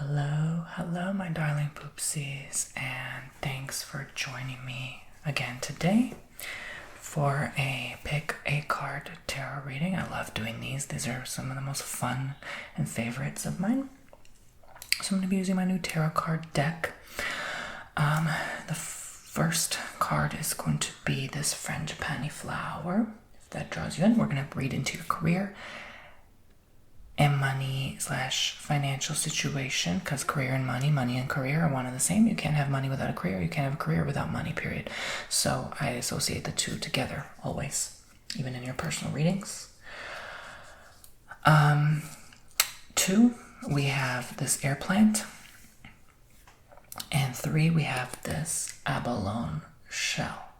Hello, my darling poopsies, and thanks for joining me again today for a pick a card tarot reading. I love doing these. These are some of the most fun and favorites of mine. So I'm going to be using my new tarot card deck. The first card is going to be this frangipani flower. If that draws you in, we're going to read into your career and money / financial situation, because career and money and career are one and the same. You can't have money without a career. You can't have a career without money, period. So I associate the two together always, even in your personal readings. 2, we have this air plant. And 3, we have this abalone shell.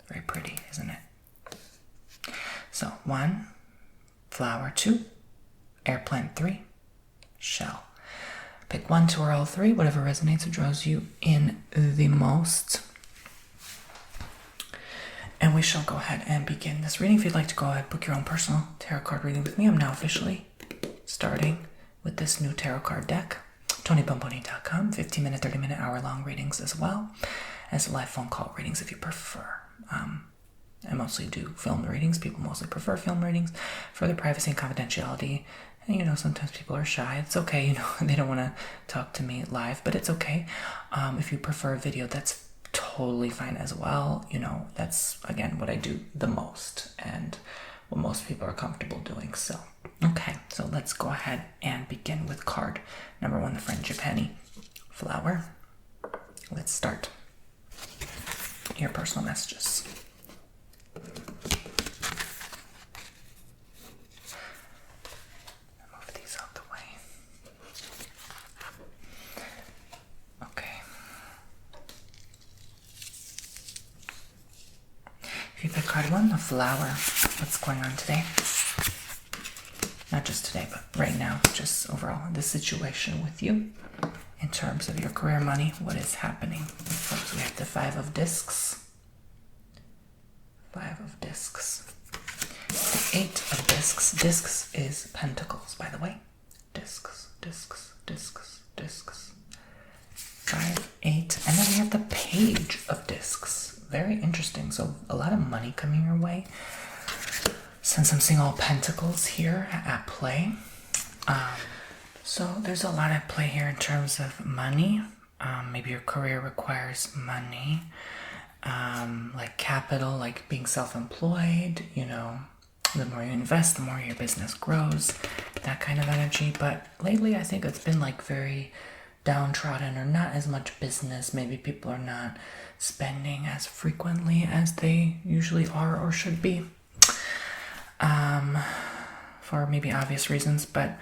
Very pretty, isn't it? So 1, flower. 2, air plant. 3, shell. Pick 1, 2, or all 3, whatever resonates or draws you in the most. And we shall go ahead and begin this reading. If you'd like to go ahead, book your own personal tarot card reading with me. I'm now officially starting with this new tarot card deck. TonyBomboni.com, 15-minute, 30-minute, hour-long readings, as well as live phone call readings if you prefer. I mostly do film readings. People mostly prefer film readings for their privacy and confidentiality. And, sometimes people are shy. It's okay, they don't want to talk to me live, but it's okay. If you prefer video, that's totally fine as well. That's, again, what I do the most and what most people are comfortable doing. So, okay, so let's go ahead and begin with card number 1, the frangipani flower. Let's start your personal messages. Move these out the way. Okay. If you pick card 1, the flower, what's going on today? Not just today, but right now, just overall, the situation with you in terms of your career, money, what is happening. Folks, we have the 5 of discs. 5 of discs. The 8 of discs. Discs is pentacles, by the way. Discs, discs, discs, discs. 5, 8, and then we have the page of discs. Very interesting. So a lot of money coming your way. Since I'm seeing all pentacles here at play. So there's a lot at play here in terms of money. Maybe your career requires money. Like capital, like being self-employed, the more you invest, the more your business grows, that kind of energy. But lately I think it's been like very downtrodden, or not as much business. Maybe people are not spending as frequently as they usually are or should be. For maybe obvious reasons, but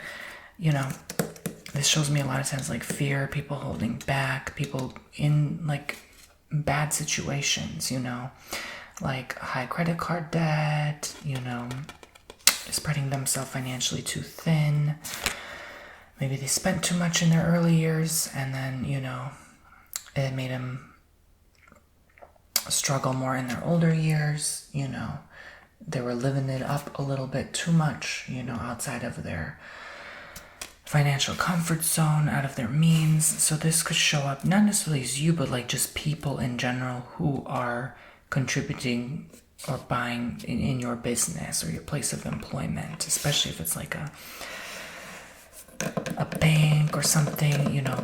this shows me a lot of times like fear, people holding back, people in like bad situations, like high credit card debt, spreading themselves financially too thin. Maybe they spent too much in their early years, and then, it made them struggle more in their older years, They were living it up a little bit too much, outside of their financial comfort zone, out of their means. So this could show up not necessarily as you, but like just people in general who are contributing or buying in your business or your place of employment, especially if it's like a bank or something,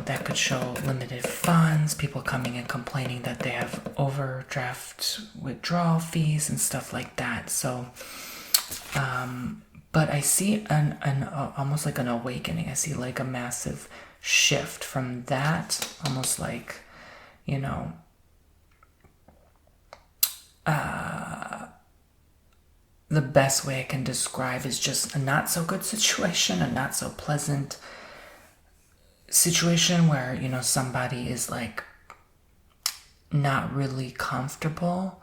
that could show limited funds, people coming and complaining that they have overdraft withdrawal fees and stuff like that. So, but I see an almost like an awakening. I see like a massive shift from that, almost like, the best way I can describe is just a not so good situation, a not so pleasant situation where, somebody is like not really comfortable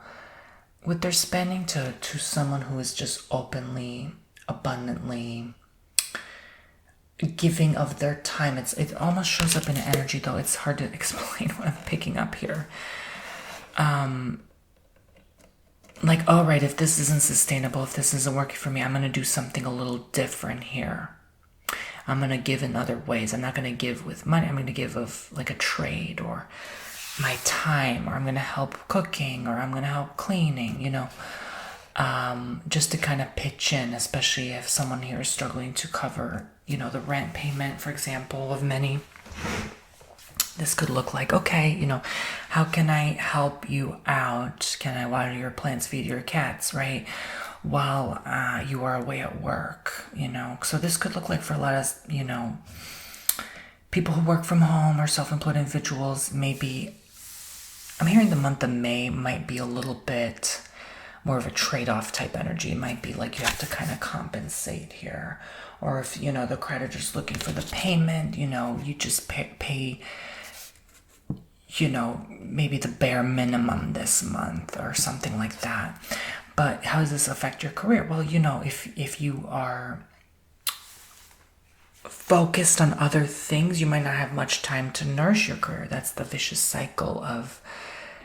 with their spending to someone who is just openly, abundantly giving of their time. It almost shows up in energy, though. It's hard to explain what I'm picking up here. Like, all right, if this isn't sustainable, if this isn't working for me, I'm going to do something a little different here. I'm going to give in other ways. I'm not going to give with money. I'm going to give of like a trade or my time, or I'm going to help cooking, or I'm going to help cleaning, just to kind of pitch in, especially if someone here is struggling to cover, the rent payment, for example, of many. This could look like, okay, how can I help you out? Can I water your plants, feed your cats, right? While you are away at work, So this could look like for a lot of, people who work from home or self-employed individuals, maybe, I'm hearing the month of May might be a little bit more of a trade-off type energy. It might be like you have to kind of compensate here. Or if, the creditor's looking for the payment, you just pay maybe the bare minimum this month or something like that. But how does this affect your career? Well, if you are focused on other things, you might not have much time to nourish your career. That's the vicious cycle of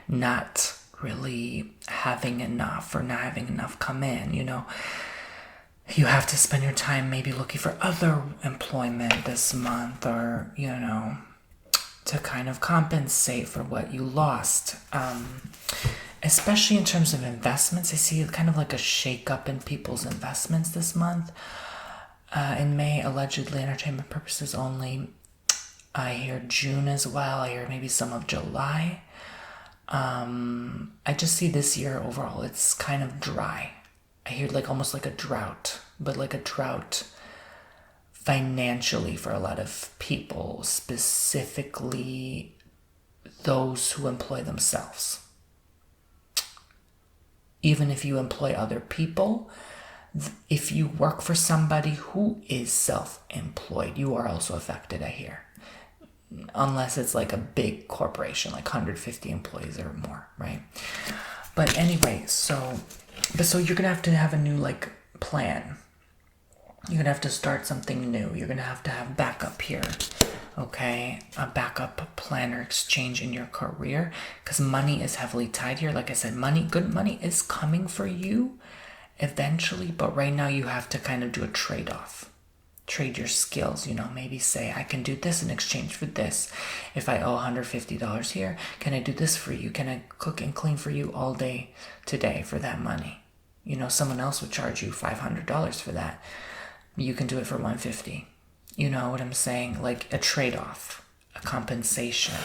not really having enough or not having enough come in, You have to spend your time maybe looking for other employment this month, or, to kind of compensate for what you lost. Especially in terms of investments, I see kind of like a shake-up in people's investments this month. In May, allegedly entertainment purposes only. I hear June as well. I hear maybe some of July. I just see this year overall, it's kind of dry. I hear like almost like a drought, but like a drought financially for a lot of people, specifically those who employ themselves. Even if you employ other people, if you work for somebody who is self-employed, you are also affected, I hear. Unless it's like a big corporation, like 150 employees or more, right? But anyway, so you're gonna have to have a new like plan. You're gonna have to start something new. You're gonna have to have backup here, okay? A backup plan or exchange in your career, because money is heavily tied here. Like I said, good money is coming for you eventually, but right now you have to kind of do a trade-off. Trade your skills, maybe say, I can do this in exchange for this. If I owe $150 here, can I do this for you? Can I cook and clean for you all day today for that money? Someone else would charge you $500 for that. You can do it for $150. You know what I'm saying? Like a trade-off, a compensation.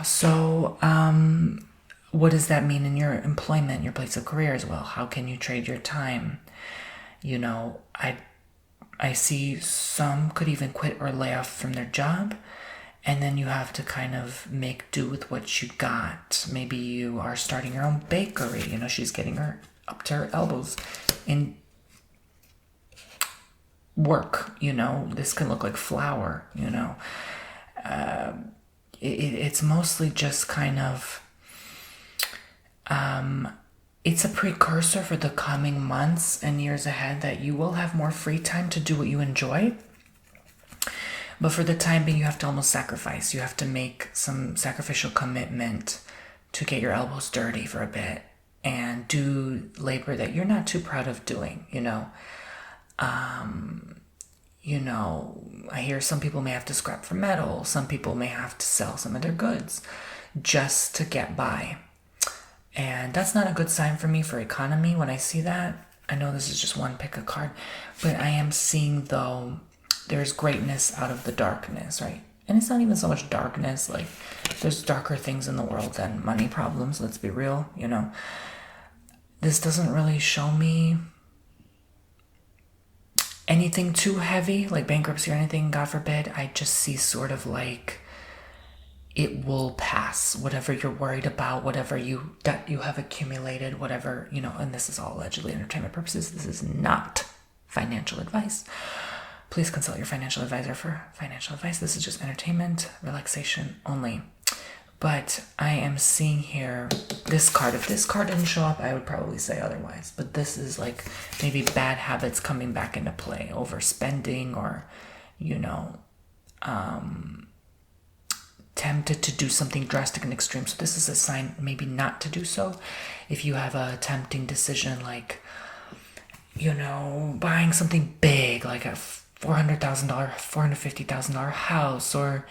So, what does that mean in your employment, your place of career as well? How can you trade your time? I see some could even quit or lay off from their job, and then you have to kind of make do with what you got. Maybe you are starting your own bakery. She's getting her up to her elbows in work. This can look like flour. It's mostly just kind of it's a precursor for the coming months and years ahead that you will have more free time to do what you enjoy. But for the time being, you have to almost sacrifice. You have to make some sacrificial commitment to get your elbows dirty for a bit and do labor that you're not too proud of doing, I hear some people may have to scrap for metal. Some people may have to sell some of their goods just to get by. And that's not a good sign for me for economy when I see that. I know this is just one pick a card, but I am seeing, though, there's greatness out of the darkness, right? And it's not even so much darkness, like there's darker things in the world than money problems, let's be real, This doesn't really show me anything too heavy, like bankruptcy or anything, God forbid. I just see sort of like it will pass. Whatever you're worried about, whatever that you have accumulated, whatever, and this is all allegedly entertainment purposes. This is not financial advice. Please consult your financial advisor for financial advice. This is just entertainment, relaxation only. But I am seeing here this card. If this card didn't show up, I would probably say otherwise. But this is like maybe bad habits coming back into play, overspending, or, tempted to do something drastic and extreme. So this is a sign maybe not to do so. If you have a tempting decision like, buying something big, big, like a $400,000, $450,000 house, or,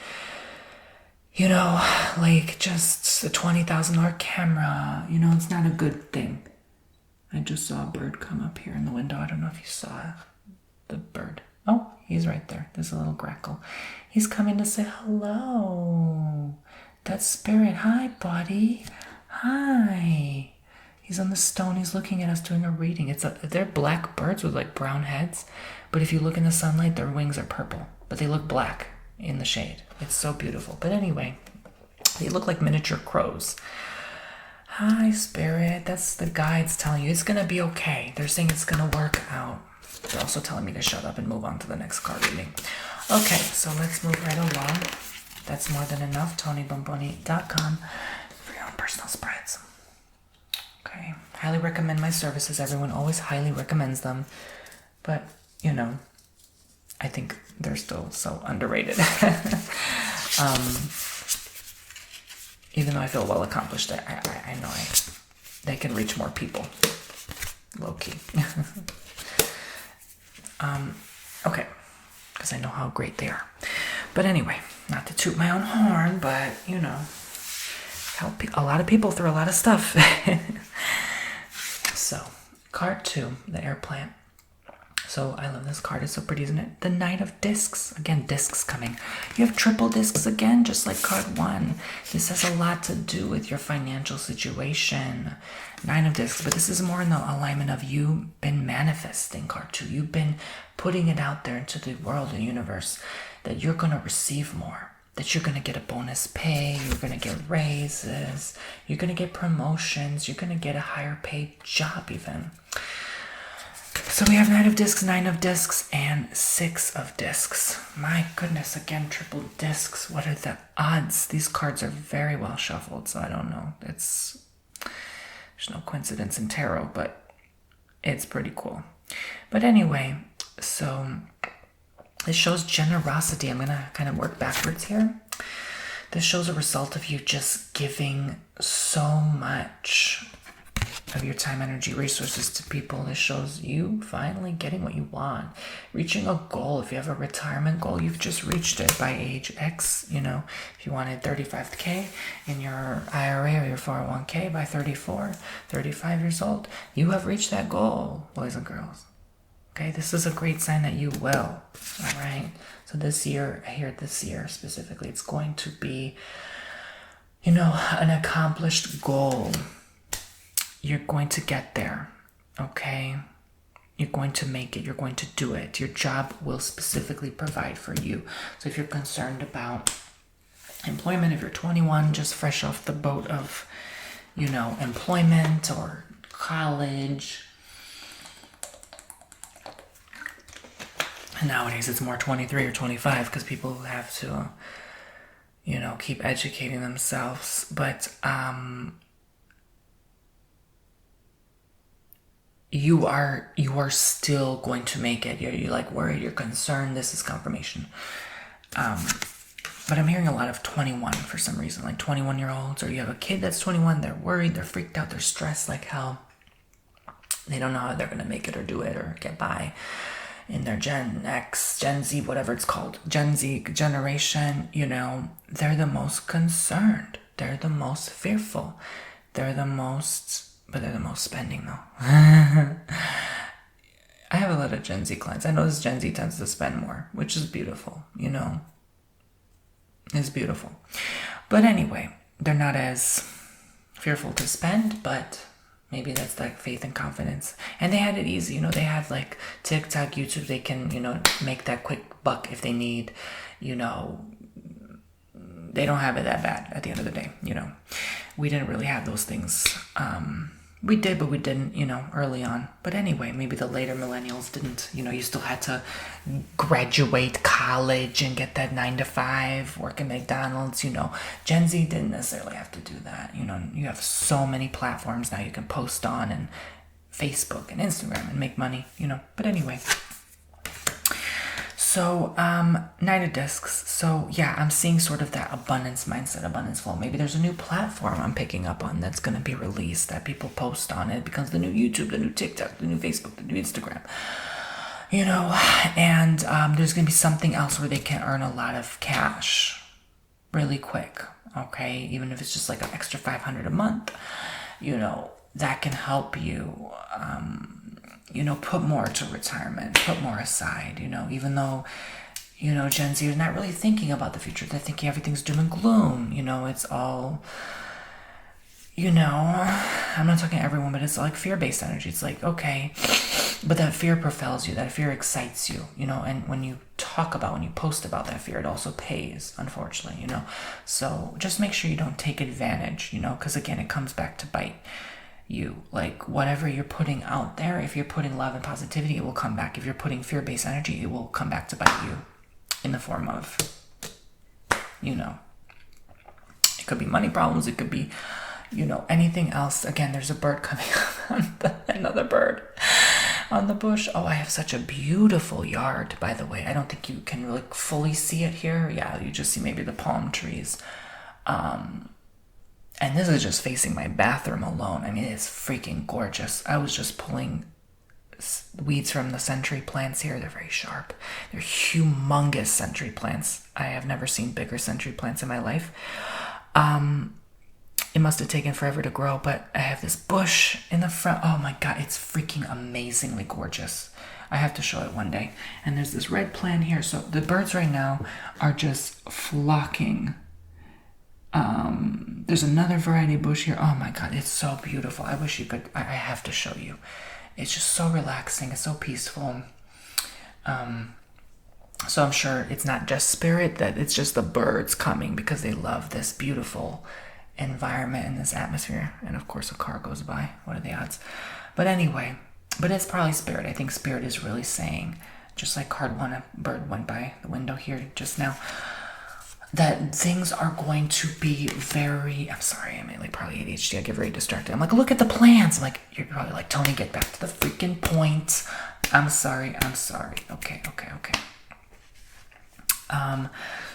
you know, like just a $20,000 camera. You know, it's not a good thing. I just saw a bird come up here in the window. I don't know if you saw the bird. Oh, he's right there. There's a little grackle. He's coming to say hello. That's Spirit. Hi, buddy. Hi. He's on the stone. He's looking at us doing a reading. They're black birds with like brown heads, but if you look in the sunlight, their wings are purple, but they look black in the shade. It's so beautiful. But anyway, they look like miniature crows. Hi, Spirit. That's the guides telling you it's gonna be okay. They're saying it's gonna work out. They're also telling me to shut up and move on to the next card reading. Okay, so let's move right along. That's more than enough. TonyBomboni.com for your own personal spreads. Okay, highly recommend my services. Everyone always highly recommends them, but you know, I think they're still so underrated. Even though I feel well accomplished, I know they can reach more people. Low key. Okay, because I know how great they are. But anyway, not to toot my own horn, but you know, help a lot of people through a lot of stuff. So, card 2, the air plant. So I love this card. It's so pretty, isn't it? The Knight of Discs. Again, discs coming. You have triple discs again, just like card 1. This has a lot to do with your financial situation. 9 of Discs. But this is more in the alignment of you've been manifesting, card 2. You've been putting it out there into the world and universe that you're going to receive more. That you're going to get a bonus pay. You're going to get raises. You're going to get promotions. You're going to get a higher paid job even. So we have 9 of Discs, 9 of Discs, and 6 of Discs. My goodness, again, triple discs. What are the odds? These cards are very well shuffled, so I don't know. There's no coincidence in tarot, but it's pretty cool. But anyway, so this shows generosity. I'm going to kind of work backwards here. This shows a result of you just giving so much of your time, energy, resources to people. This shows you finally getting what you want, reaching a goal. If you have a retirement goal, you've just reached it by age X. You know, if you wanted 35K in your IRA or your 401K by 35 years old, you have reached that goal, boys and girls. Okay, this is a great sign that you will. All right, so this year specifically, it's going to be, you know, an accomplished goal. You're going to get there, okay? You're going to make it. You're going to do it. Your job will specifically provide for you. So if you're concerned about employment, if you're 21, just fresh off the boat of, you know, employment or college. And nowadays it's more 23 or 25 because people have to, you know, keep educating themselves. But, you are still going to make it. You're like worried, you're concerned. This is confirmation. But I'm hearing a lot of 21 for some reason, like 21-year-olds, or you have a kid that's 21, they're worried, they're freaked out, they're stressed like hell. They don't know how they're going to make it or do it or get by in their Gen X, Gen Z, whatever it's called, Gen Z generation. You know, they're the most concerned. They're the most fearful. They're the most spending though. I have a lot of Gen Z clients. I know this Gen Z tends to spend more, which is beautiful, you know. It's beautiful. But anyway, they're not as fearful to spend, but maybe that's like faith and confidence. And they had it easy, you know, they have like TikTok, YouTube, they can, you know, make that quick buck if they need, you know. They don't have it that bad at the end of the day, you know. We didn't really have those things. We did, but we didn't, you know, early on. But anyway, maybe the later millennials didn't, you know, you still had to graduate college and get that 9 to 5, work at McDonald's, you know. Gen Z didn't necessarily have to do that. You know, you have so many platforms now you can post on, and Facebook and Instagram, and make money, you know. But anyway. So, Knight of Discs. So, yeah, I'm seeing sort of that abundance mindset, abundance flow. Maybe there's a new platform I'm picking up on that's going to be released that people post on. It becomes the new YouTube, the new TikTok, the new Facebook, the new Instagram. you know, and there's going to be something else where they can earn a lot of cash really quick, okay? Even if it's just like an extra 500 a month, you know, that can help you, you know, put more to retirement, put more aside, you know, even though, you know, Gen Z is not really thinking about the future. They're thinking everything's doom and gloom, you know, it's all, you know, I'm not talking to everyone, but it's like fear-based energy. It's like, okay, but that fear propels you, that fear excites you, you know, and when you post about that fear, it also pays, unfortunately, you know. So just make sure you don't take advantage, you know, because again, it comes back to bite you. Like whatever you're putting out there, if you're putting love and positivity, it will come back. If you're putting fear-based energy, it will come back to bite you in the form of, you know, it could be money problems, it could be, you know, anything else. Again, there's a bird coming up, another bird on the bush. Oh, I have such a beautiful yard, by the way. I don't think you can really fully see it here. Yeah, you just see maybe the palm trees. And this is just facing my bathroom alone. I mean, it's freaking gorgeous. I was just pulling weeds from the century plants here. They're very sharp. They're humongous century plants. I have never seen bigger century plants in my life. It must have taken forever to grow, but I have this bush in the front. Oh my God, it's freaking amazingly gorgeous. I have to show it one day. And there's this red plant here. So the birds right now are just flocking. There's another variety bush here. Oh my God, it's so beautiful. I wish you could, I have to show you. It's just so relaxing. It's so peaceful. So I'm sure it's not just spirit, that it's just the birds coming because they love this beautiful environment and this atmosphere. And of course a car goes by. What are the odds? But anyway, but it's probably spirit. I think spirit is really saying, just like card one, a bird went by the window here just now, that things are going to be very, I'm sorry, I'm like probably ADHD, I get very distracted. I'm like, look at the plants. I'm like, you're probably like, Tony, get back to the freaking point. I'm sorry. Okay.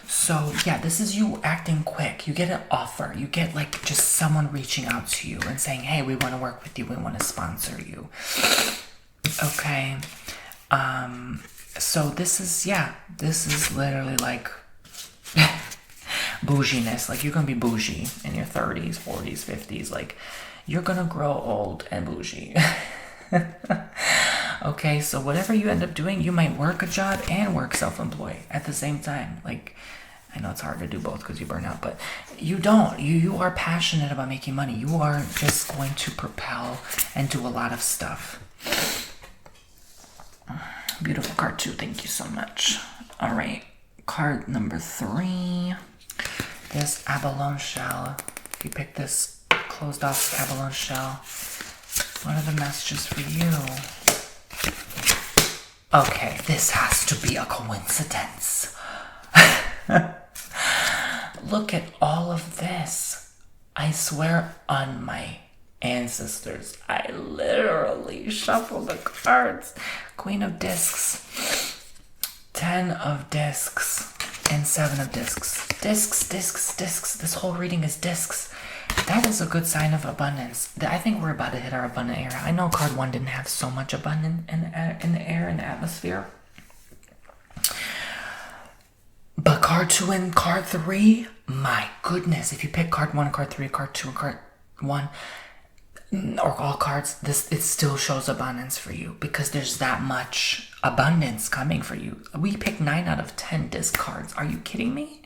So yeah, this is you acting quick. You get an offer. You get like just someone reaching out to you and saying, hey, we want to work with you. We want to sponsor you. Okay. So this is literally like bouginess. Like you're going to be bougie in your 30s, 40s, 50s. Like you're going to grow old and bougie. Okay, so whatever you end up doing, you might work a job and work self-employed at the same time. Like, I know it's hard to do both because you burn out, but you don't. You are passionate about making money. You are just going to propel and do a lot of stuff. Beautiful card too. Thank you so much. All right, card number 3. This abalone shell. If you pick this closed off abalone shell, what are the messages for you? Okay, this has to be a coincidence. Look at all of this. I swear on my ancestors, I literally shuffled the cards. Queen of discs, 10 of discs, and 7 of discs. Discs. This whole reading is discs. That is a good sign of abundance. I think we're about to hit our abundant era. I know card 1 didn't have so much abundance in the air, in the atmosphere. But card 2 and card 3, my goodness. If you pick card 1, card 3, card 2, and card 1, or all cards, it still shows abundance for you because there's that much abundance coming for you. We picked 9 out of 10 disc cards. Are you kidding me?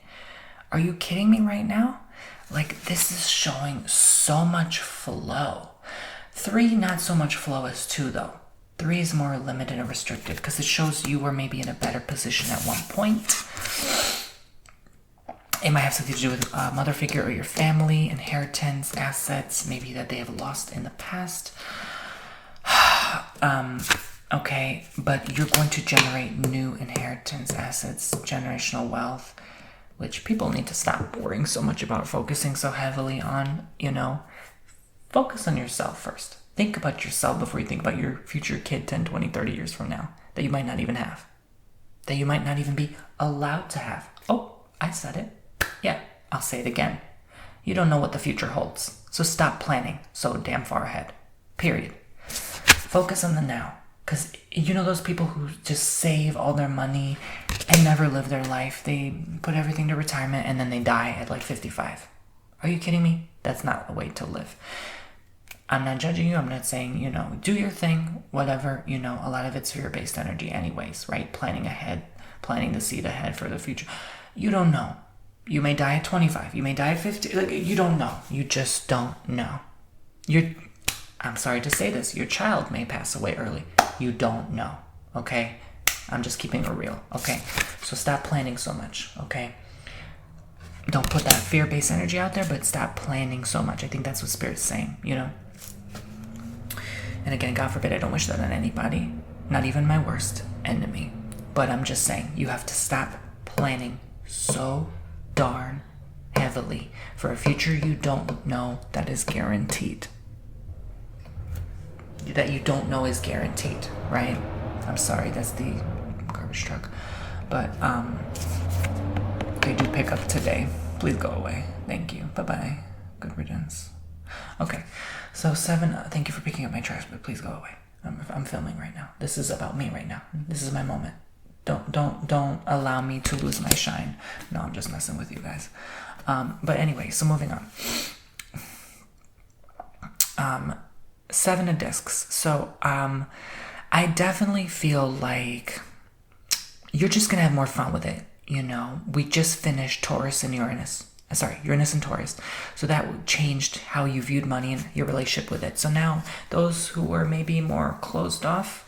Are you kidding me right now? Like, this is showing so much flow. 3, not so much flow as 2, though. 3 is more limited and restricted because it shows you were maybe in a better position at one point. It might have something to do with a mother figure or your family, inheritance, assets, maybe that they have lost in the past. Okay, but you're going to generate new inheritance, assets, generational wealth, which people need to stop worrying so much about, focusing so heavily on, you know. Focus on yourself first. Think about yourself before you think about your future kid 10, 20, 30 years from now that you might not even have. That you might not even be allowed to have. Oh, I said it. Yeah, I'll say it again. You don't know what the future holds. So stop planning so damn far ahead. Period. Focus on the now. Because you know those people who just save all their money and never live their life. They put everything to retirement and then they die at like 55. Are you kidding me? That's not the way to live. I'm not judging you. I'm not saying, do your thing, whatever. A lot of it's fear-based energy anyways, right? Planning ahead, planting the seed ahead for the future. You don't know. You may die at 25. You may die at 50. Like, you don't know. You just don't know. I'm sorry to say this. Your child may pass away early. You don't know, okay? I'm just keeping it real, okay? So stop planning so much, okay? Don't put that fear-based energy out there, but stop planning so much. I think that's what Spirit's saying, And again, God forbid, I don't wish that on anybody, not even my worst enemy. But I'm just saying, you have to stop planning so darn heavily for a future you don't know that is guaranteed. That you don't know is guaranteed, right? I'm sorry, that's the garbage truck. But they do pick up today. Please go away. Thank you. Bye-bye. Good riddance. Okay, so 7, thank you for picking up my trash, but please go away. I'm filming right now. This is about me right now. This is my moment. Don't allow me to lose my shine. No, I'm just messing with you guys. But anyway, so moving on. 7 of discs. So I definitely feel like you're just gonna have more fun with it. We just finished Taurus and Uranus. Uranus and Taurus. So that changed how you viewed money and your relationship with it. So now those who were maybe more closed off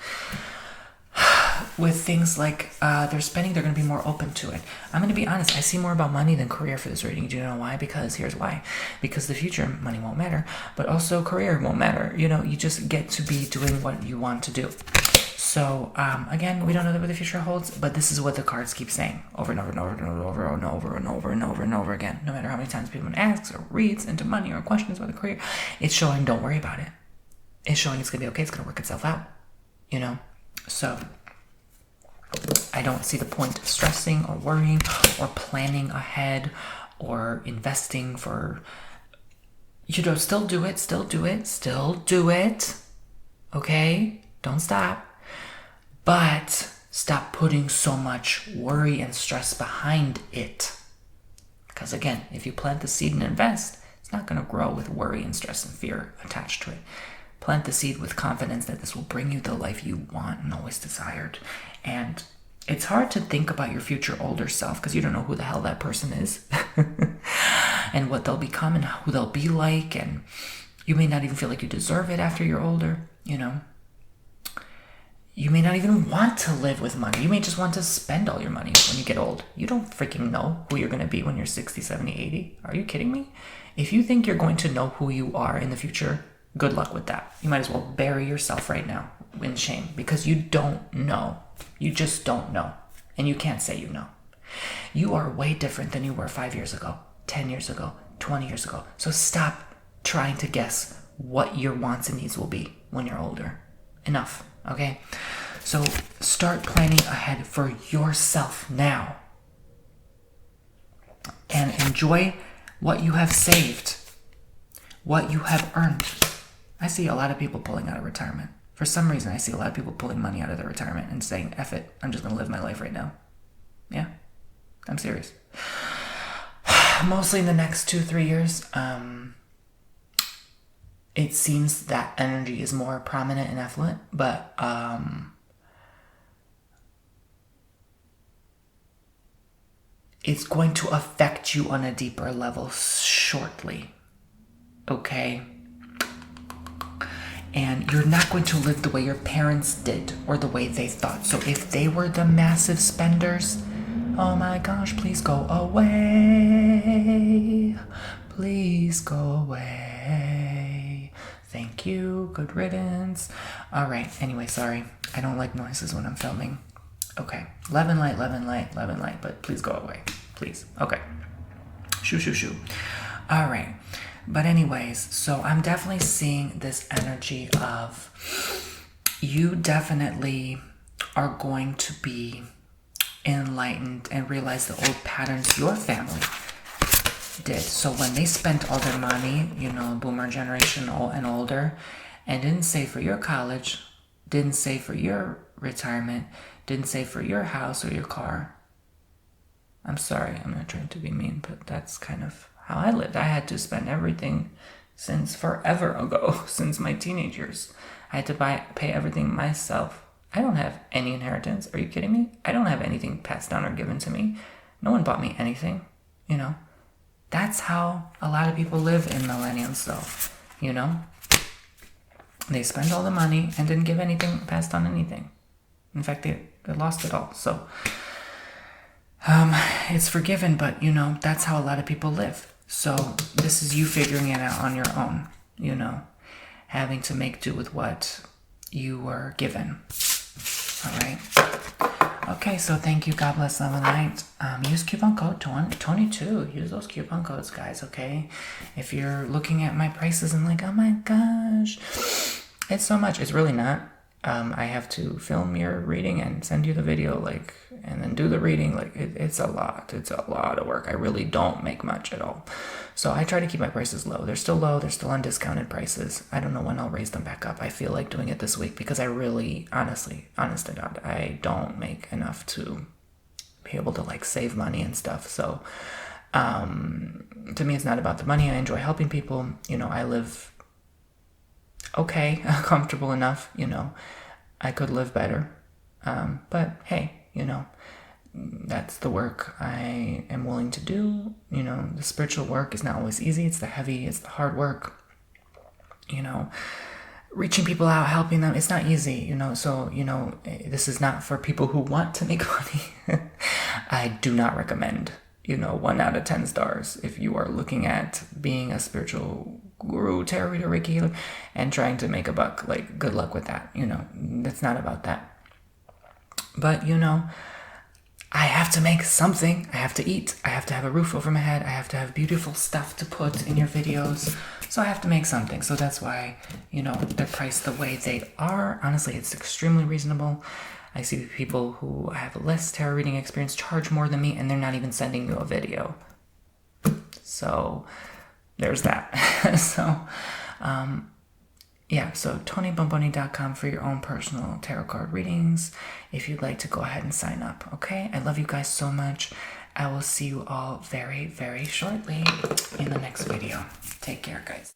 with things like their spending, they're going to be more open to it. I'm going to be honest, I see more about money than career for this reading. Do you know why? Because here's why. Because the future, money won't matter, but also career won't matter. You just get to be doing what you want to do. So again, we don't know what the future holds, but this is what the cards keep saying over and over and over and over and over and over and over and over again. No matter how many times people asks or reads into money or questions about the career, it's showing don't worry about it. It's showing it's going to be okay. It's going to work itself out. So I don't see the point of stressing or worrying or planning ahead or investing for, still do it. Okay? Don't stop. But stop putting so much worry and stress behind it. Because again, if you plant the seed and invest, it's not going to grow with worry and stress and fear attached to it. Plant the seed with confidence that this will bring you the life you want and always desired. And it's hard to think about your future older self because you don't know who the hell that person is and what they'll become and who they'll be like. And you may not even feel like you deserve it after you're older, You may not even want to live with money. You may just want to spend all your money when you get old. You don't freaking know who you're going to be when you're 60, 70, 80. Are you kidding me? If you think you're going to know who you are in the future, good luck with that. You might as well bury yourself right now in shame because you don't know. You just don't know. And you can't say you know. You are way different than you were 5 years ago, 10 years ago, 20 years ago. So stop trying to guess what your wants and needs will be when you're older. Enough, okay? So start planning ahead for yourself now. And enjoy what you have saved, what you have earned. I see a lot of people pulling out of retirement. For some reason, I see a lot of people pulling money out of their retirement and saying, F it, I'm just going to live my life right now. Yeah, I'm serious. Mostly in the next 2-3 years, it seems that energy is more prominent and affluent, but it's going to affect you on a deeper level shortly. Okay? And you're not going to live the way your parents did or the way they thought. So if they were the massive spenders, oh my gosh, please go away. Please go away. Thank you. Good riddance. All right. Anyway, sorry. I don't like noises when I'm filming. Okay. Love and light, but please go away. Please. Okay. Shoo. All right. But anyways, so I'm definitely seeing this energy of you definitely are going to be enlightened and realize the old patterns your family did. So when they spent all their money, boomer generation and older, and didn't save for your college, didn't save for your retirement, didn't save for your house or your car. I'm sorry, I'm not trying to be mean, but that's kind of how I lived. I had to spend everything since forever ago, since my teenage years. I had to pay everything myself. I don't have any inheritance. Are you kidding me? I don't have anything passed down or given to me. No one bought me anything, you know. That's how a lot of people live in millennials, though, you know. They spend all the money and didn't give anything, passed on anything. In fact, they lost it all. So, it's forgiven, but, you know, that's how a lot of people live. So this is you figuring it out on your own, you know, having to make do with what you were given. All right. Okay, so thank you. God bless, love, and light. Use coupon code 22. Use those coupon codes, guys, okay? If you're looking at my prices and like, oh my gosh, it's so much. It's really not. I have to film your reading and send you the video, like, and then do the reading. Like, it's a lot. It's a lot of work. I really don't make much at all. So I try to keep my prices low. They're still low. They're still on discounted prices. I don't know when I'll raise them back up. I feel like doing it this week because I really, honest to God, I don't make enough to be able to, like, save money and stuff. So to me, it's not about the money. I enjoy helping people. You know, I live okay, comfortable enough, you know. I could live better. But hey, you know, that's the work I am willing to do. You know, the spiritual work is not always easy. It's the heavy, it's the hard work. You know, reaching people out, helping them, it's not easy, you know. So, you know, this is not for people who want to make money. I do not recommend, you know, 1 out of 10 stars if you are looking at being a spiritual guru, tarot reader, Reiki healer, and trying to make a buck. Like, good luck with that. You know, it's not about that. But, you know, I have to make something. I have to eat. I have to have a roof over my head. I have to have beautiful stuff to put in your videos. So I have to make something. So that's why, you know, they're priced the way they are. Honestly, it's extremely reasonable. I see people who have less tarot reading experience charge more than me, and they're not even sending you a video. So there's that. So, yeah, so TonyBomboni.com for your own personal tarot card readings if you'd like to go ahead and sign up, okay? I love you guys so much. I will see you all very, very shortly in the next video. Take care, guys.